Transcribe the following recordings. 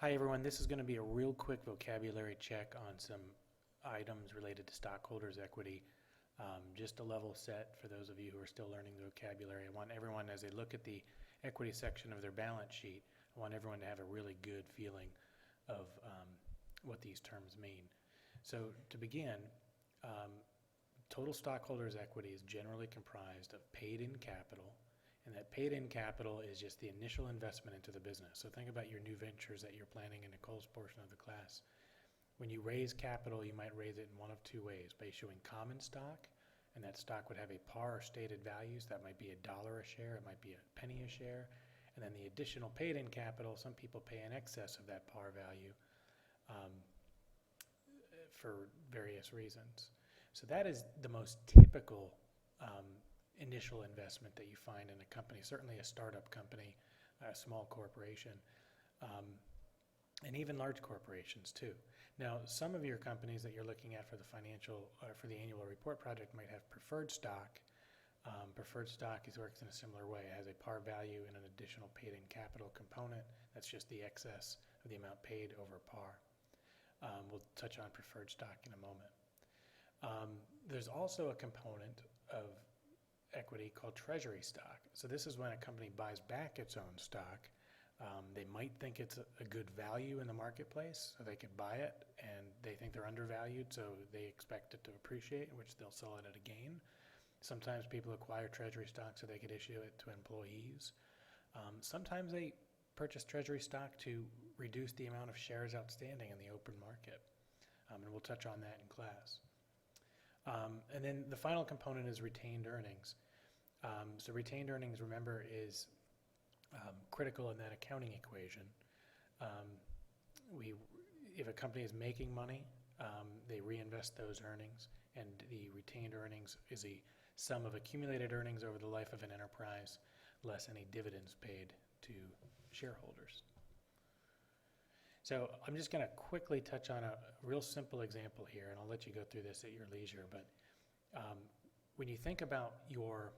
Hi, everyone. This is going to be a real quick vocabulary check on some items related to stockholders' equity. Just a level set for those of you who are still learning the vocabulary. I want everyone, as they look at the equity section of their balance sheet, I want everyone to have a really good feeling of what these terms mean. So to begin, total stockholders' equity is generally comprised of paid-in capital, and that paid-in capital is just the initial investment into the business. So think about your new ventures that you're planning in Nicole's portion of the class. When you raise capital, you might raise it in one of two ways: by issuing common stock, and that stock would have a par or stated values. That might be $1 a share, it might be a penny a share. And then the additional paid-in capital, some people pay in excess of that par value for various reasons. So that is the most typical initial investment that you find in a company, certainly a startup company, a small corporation, and even large corporations too. Now, some of your companies that you're looking at for the for the annual report project might have preferred stock. Preferred stock works in a similar way. It has a par value and an additional paid-in capital component. That's just the excess of the amount paid over par. We'll touch on preferred stock in a moment. There's also a component of equity called treasury stock. So this is when a company buys back its own stock. They might think it's a good value in the marketplace, so they could buy it, and they think they're undervalued, so they expect it to appreciate, in which they'll sell it at a gain. Sometimes people acquire treasury stock so they could issue it to employees. Sometimes they purchase treasury stock to reduce the amount of shares outstanding in the open market, and we'll touch on that in class. And then the final component is retained earnings. So retained earnings, remember, is critical in that accounting equation. If a company is making money, they reinvest those earnings, and the retained earnings is a sum of accumulated earnings over the life of an enterprise, less any dividends paid to shareholders. So I'm just going to quickly touch on a real simple example here, and I'll let you go through this at your leisure. But when you think about your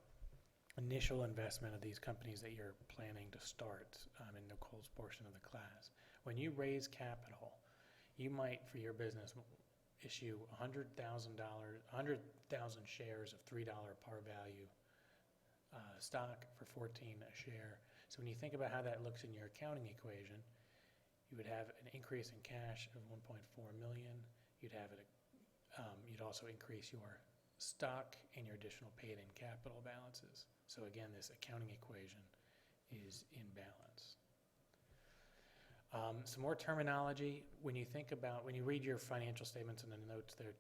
initial investment of these companies that you're planning to start in Nicole's portion of the class, when you raise capital, you might, for your business, issue 100,000 shares of $3 par value stock for 14 a share. So when you think about how that looks in your accounting equation, you would have an increase in cash of 1.4 million. You'd also increase your stock and your additional paid-in capital balances. So again, this accounting equation is in balance. Some more terminology. When you read your financial statements and the notes there,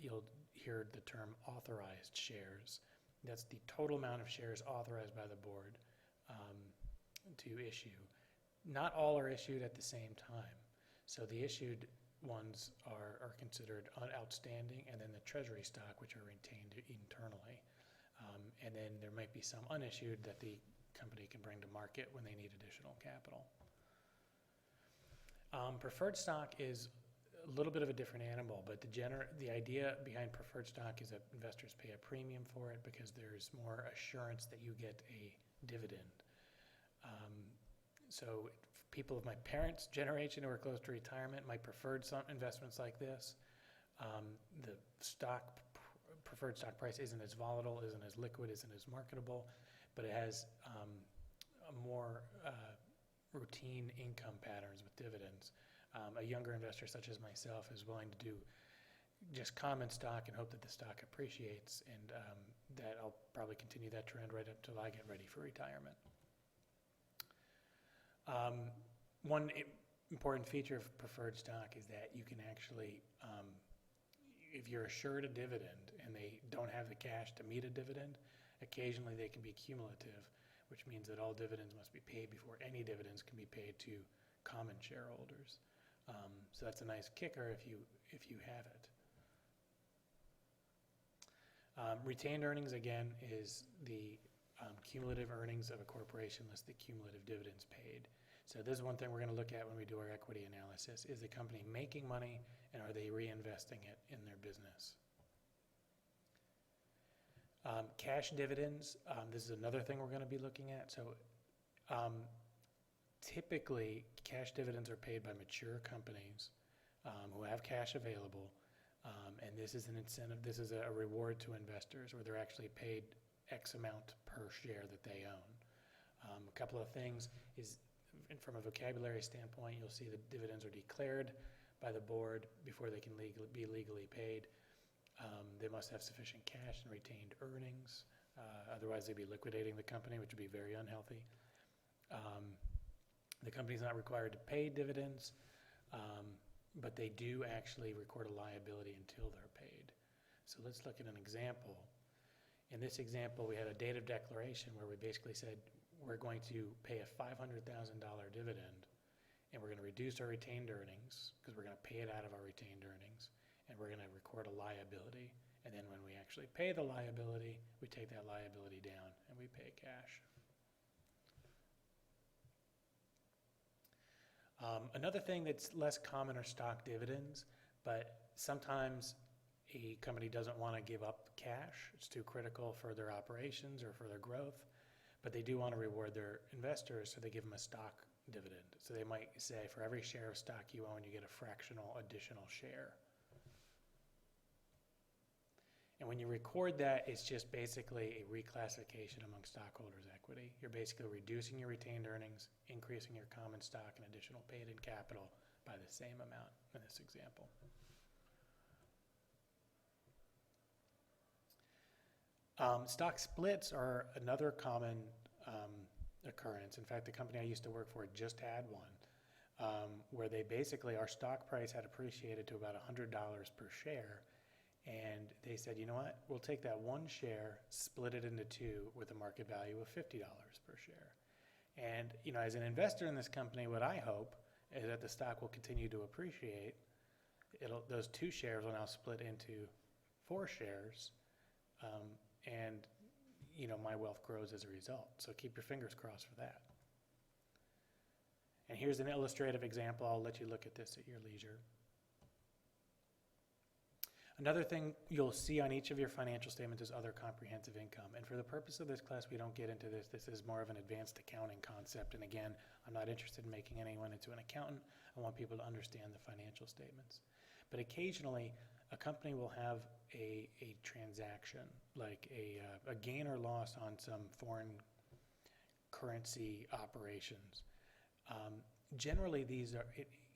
you'll hear the term authorized shares. That's the total amount of shares authorized by the board to issue. Not all are issued at the same time. So the issued ones are considered outstanding, and then the treasury stock, which are retained internally. And then there might be some unissued that the company can bring to market when they need additional capital. Preferred stock is a little bit of a different animal, but the idea behind preferred stock is that investors pay a premium for it because there's more assurance that you get a dividend. So people of my parents' generation who are close to retirement might prefer some investments like this. The preferred stock price isn't as volatile, isn't as liquid, isn't as marketable, but it has a more routine income patterns with dividends. A younger investor such as myself is willing to do just common stock and hope that the stock appreciates, and that I'll probably continue that trend right up till I get ready for retirement. One important feature of preferred stock is that you can actually, if you're assured a dividend and they don't have the cash to meet a dividend, occasionally they can be cumulative, which means that all dividends must be paid before any dividends can be paid to common shareholders. So that's a nice kicker if you have it. Retained earnings, again, is the cumulative earnings of a corporation less the cumulative dividends paid. So this is one thing we're going to look at when we do our equity analysis. Is the company making money, and are they reinvesting it in their business? Cash dividends, this is another thing we're going to be looking at. So Typically, cash dividends are paid by mature companies who have cash available, and this is an incentive, this is a reward to investors where they're actually paid X amount per share that they own. A couple of things is, from a vocabulary standpoint, you'll see the dividends are declared by the board before they can be legally paid. They must have sufficient cash and retained earnings. Otherwise, they'd be liquidating the company, which would be very unhealthy. The company's not required to pay dividends, but they do actually record a liability until they're paid. So let's look at an example. In this example, we had a date of declaration where we basically said we're going to pay a $500,000 dividend, and we're going to reduce our retained earnings because we're going to pay it out of our retained earnings, and we're going to record a liability. And then when we actually pay the liability, we take that liability down and we pay cash. Another thing that's less common are stock dividends, but sometimes a company doesn't want to give up cash. It's too critical for their operations or for their growth, but they do want to reward their investors, so they give them a stock dividend. So they might say, for every share of stock you own, you get a fractional additional share. And when you record that, it's just basically a reclassification among stockholders' equity. You're basically reducing your retained earnings, increasing your common stock and additional paid-in capital by the same amount in this example. Stock splits are another common occurrence. In fact, the company I used to work for just had one, where they basically, our stock price had appreciated to about $100 per share. And they said, you know what, we'll take that one share, split it into two with a market value of $50 per share. And, you know, as an investor in this company, what I hope is that the stock will continue to appreciate. Those two shares will now split into 4 shares, and, you know, my wealth grows as a result. So keep your fingers crossed for that. And here's an illustrative example. I'll let you look at this at your leisure. Another thing you'll see on each of your financial statements is other comprehensive income. And for the purpose of this class, we don't get into this. This is more of an advanced accounting concept. And again, I'm not interested in making anyone into an accountant. I want people to understand the financial statements. But occasionally, a company will have a transaction, like a gain or loss on some foreign currency operations. Generally, these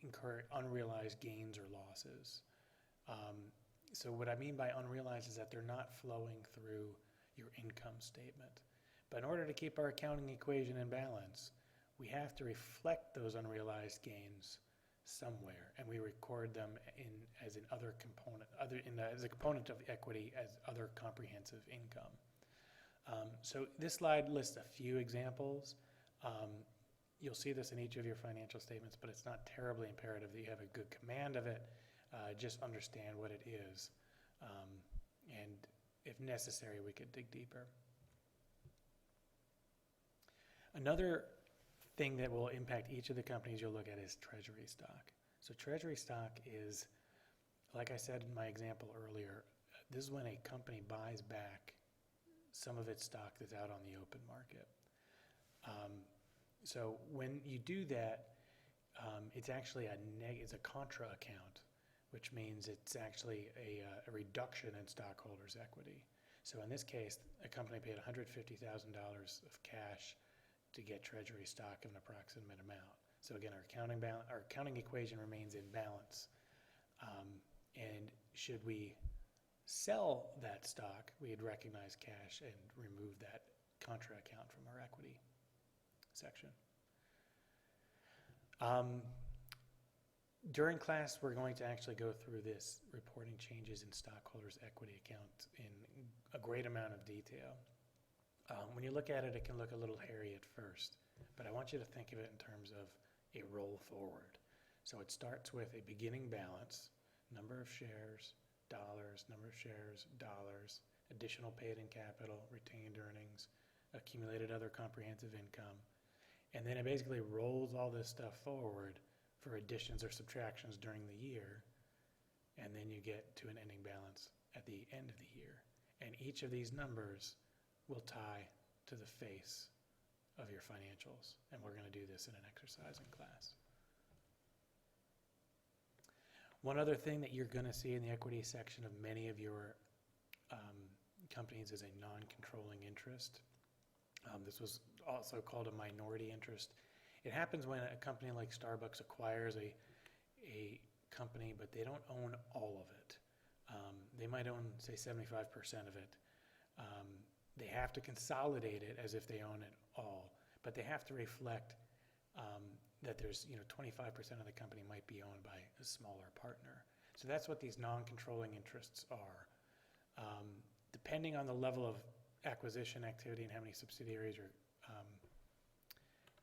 incur unrealized gains or losses. So what I mean by unrealized is that they're not flowing through your income statement. But in order to keep our accounting equation in balance, we have to reflect those unrealized gains somewhere, and we record them as a component of equity as other comprehensive income. So this slide lists a few examples. You'll see this in each of your financial statements, but it's not terribly imperative that you have a good command of it. Just understand what it is, and if necessary, we could dig deeper. Another thing that will impact each of the companies you'll look at is treasury stock. So treasury stock is, like I said in my example earlier, this is when a company buys back some of its stock that's out on the open market. So when you do that, it's actually it's a contra account, which means it's actually a reduction in stockholders' equity. So in this case, a company paid $150,000 of cash to get treasury stock of an approximate amount. So again, our accounting equation remains in balance. And should we sell that stock, we'd recognize cash and remove that contra account from our equity section. During class, we're going to actually go through this reporting changes in stockholders' equity account in a great amount of detail. When you look at it, it can look a little hairy at first, but I want you to think of it in terms of a roll forward. So it starts with a beginning balance, number of shares, dollars, number of shares, dollars, additional paid-in capital, retained earnings, accumulated other comprehensive income, and then it basically rolls all this stuff forward for additions or subtractions during the year, and then you get to an ending balance at the end of the year. And each of these numbers will tie to the face of your financials. And we're going to do this in an exercise in class. One other thing that you're going to see in the equity section of many of your companies is a non-controlling interest. This was also called a minority interest. It happens when a company like Starbucks acquires a company, but they don't own all of it. They might own, say, 75% of it. They have to consolidate it as if they own it all, but they have to reflect that there's, 25% of the company might be owned by a smaller partner. So that's what these non-controlling interests are. Depending on the level of acquisition activity and how many subsidiaries or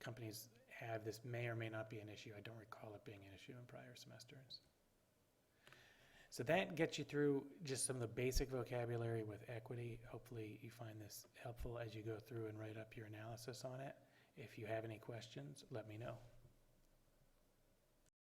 companies have, this may or may not be an issue. I don't recall it being an issue in prior semesters. So that gets you through just some of the basic vocabulary with equity. Hopefully you find this helpful as you go through and write up your analysis on it. If you have any questions, let me know.